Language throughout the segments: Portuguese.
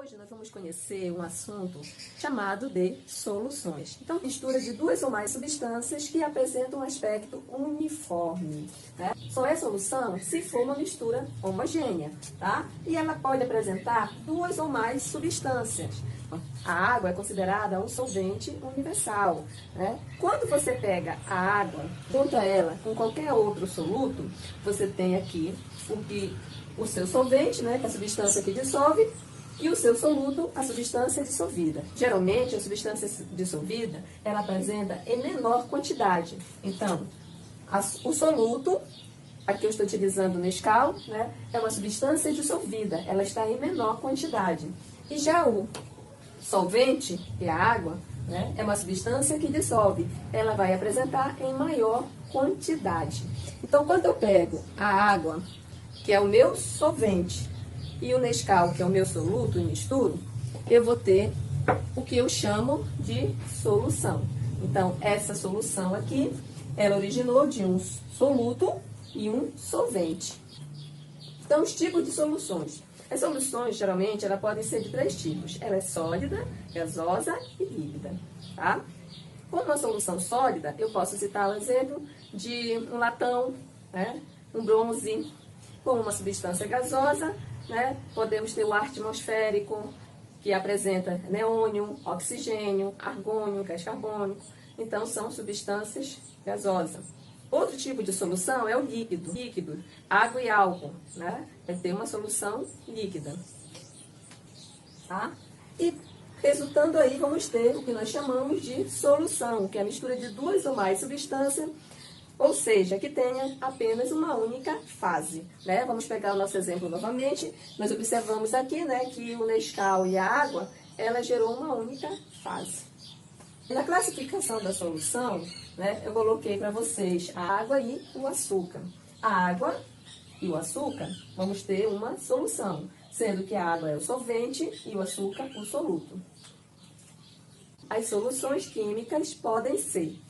Hoje nós vamos conhecer um assunto chamado de soluções. Então, mistura de duas ou mais substâncias que apresentam um aspecto uniforme, né? Só é solução se for uma mistura homogênea, tá? E ela pode apresentar duas ou mais substâncias. A água é considerada um solvente universal, né? Quando você pega a água, junta ela com qualquer outro soluto, você tem aqui o seu solvente, né, que é a substância que dissolve, e o seu soluto, a substância dissolvida. Geralmente, a substância dissolvida, ela apresenta em menor quantidade. Então, o soluto, aqui eu estou utilizando o Nescau, né, é uma substância dissolvida, ela está em menor quantidade. E já o solvente, que é a água, né, é uma substância que dissolve, ela vai apresentar em maior quantidade. Então, quando eu pego a água, que é o meu solvente, e o Nescau, que é o meu soluto, e misturo, eu vou ter o que eu chamo de solução. Então, essa solução aqui, ela originou de um soluto e um solvente. Então, os tipos de soluções. As soluções, geralmente, elas podem ser de três tipos. Ela é sólida, gasosa e líquida, tá? Como uma solução sólida, eu posso citar o exemplo de um latão, né, um bronze. Como uma substância gasosa, né, podemos ter o ar atmosférico, que apresenta neônio, oxigênio, argônio, gás carbônico. Então, são substâncias gasosas. Outro tipo de solução é o líquido. Líquido, água e álcool, né? Vai ter uma solução líquida. Tá? E, resultando aí, vamos ter o que nós chamamos de solução, que é a mistura de duas ou mais substâncias, ou seja, que tenha apenas uma única fase, né? Vamos pegar o nosso exemplo novamente. Nós observamos aqui, né, que o Nescau e a água, ela gerou uma única fase. Na classificação da solução, né, eu coloquei para vocês a água e o açúcar. A água e o açúcar, vamos ter uma solução, sendo que a água é o solvente e o açúcar o soluto. As soluções químicas podem ser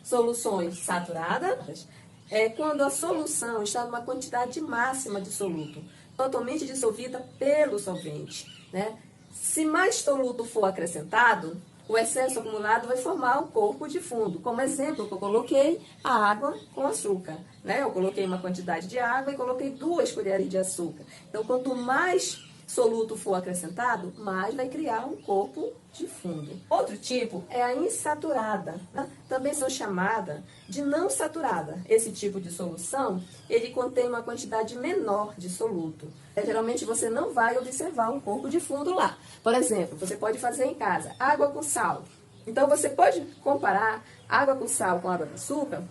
soluções saturadas, é quando a solução está numa quantidade máxima de soluto, totalmente dissolvida pelo solvente, né? Se mais soluto for acrescentado, o excesso acumulado vai formar um corpo de fundo. Como exemplo que eu coloquei, a água com açúcar, né? Eu coloquei uma quantidade de água e coloquei 2 colheres de açúcar. Então, quanto mais soluto for acrescentado, mais vai criar um corpo de fundo. Outro tipo é a insaturada, né? Também são chamada de não saturada. Esse tipo de solução, ele contém uma quantidade menor de soluto. Geralmente você não vai observar um corpo de fundo lá. Por exemplo, você pode fazer em casa água com sal. Então você pode comparar água com sal com água com açúcar,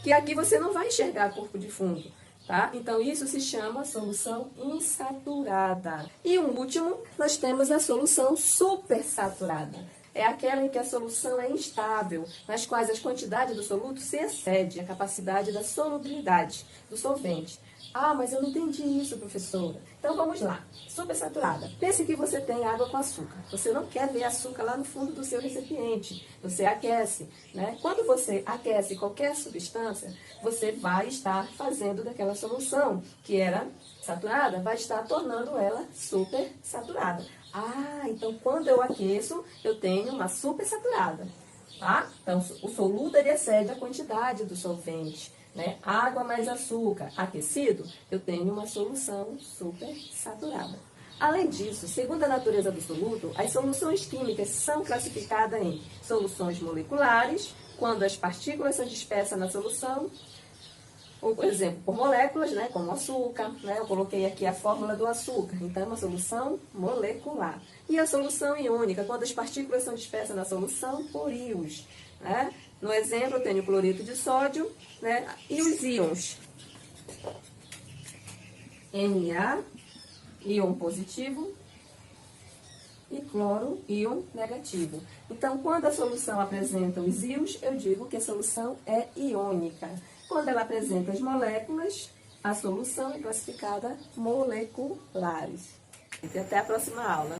que aqui você não vai enxergar corpo de fundo. Tá? Então, isso se chama solução insaturada. E um último, nós temos a solução supersaturada. É aquela em que a solução é instável, nas quais as quantidades do soluto se excedem a capacidade da solubilidade do solvente. Ah, mas eu não entendi isso, professora. Então, vamos lá. Supersaturada. Pense que você tem água com açúcar. Você não quer ver açúcar lá no fundo do seu recipiente. Você aquece, né? Quando você aquece qualquer substância, você vai estar fazendo daquela solução, que era saturada, vai estar tornando ela supersaturada. Ah, então quando eu aqueço, eu tenho uma supersaturada. Tá? Então, o soluto ele excede a quantidade do solvente, né? Água mais açúcar aquecido, eu tenho uma solução supersaturada. Além disso, segundo a natureza do soluto, as soluções químicas são classificadas em soluções moleculares, quando as partículas são dispersas na solução, ou, por exemplo, por moléculas, né, como o açúcar, né, eu coloquei aqui a fórmula do açúcar, então é uma solução molecular. E a solução iônica, quando as partículas são dispersas na solução por íons, né? No exemplo, eu tenho cloreto de sódio, né, e os íons Na, íon positivo, e cloro, íon negativo. Então, quando a solução apresenta os íons, eu digo que a solução é iônica. Quando ela apresenta as moléculas, a solução é classificada moleculares. Até a próxima aula.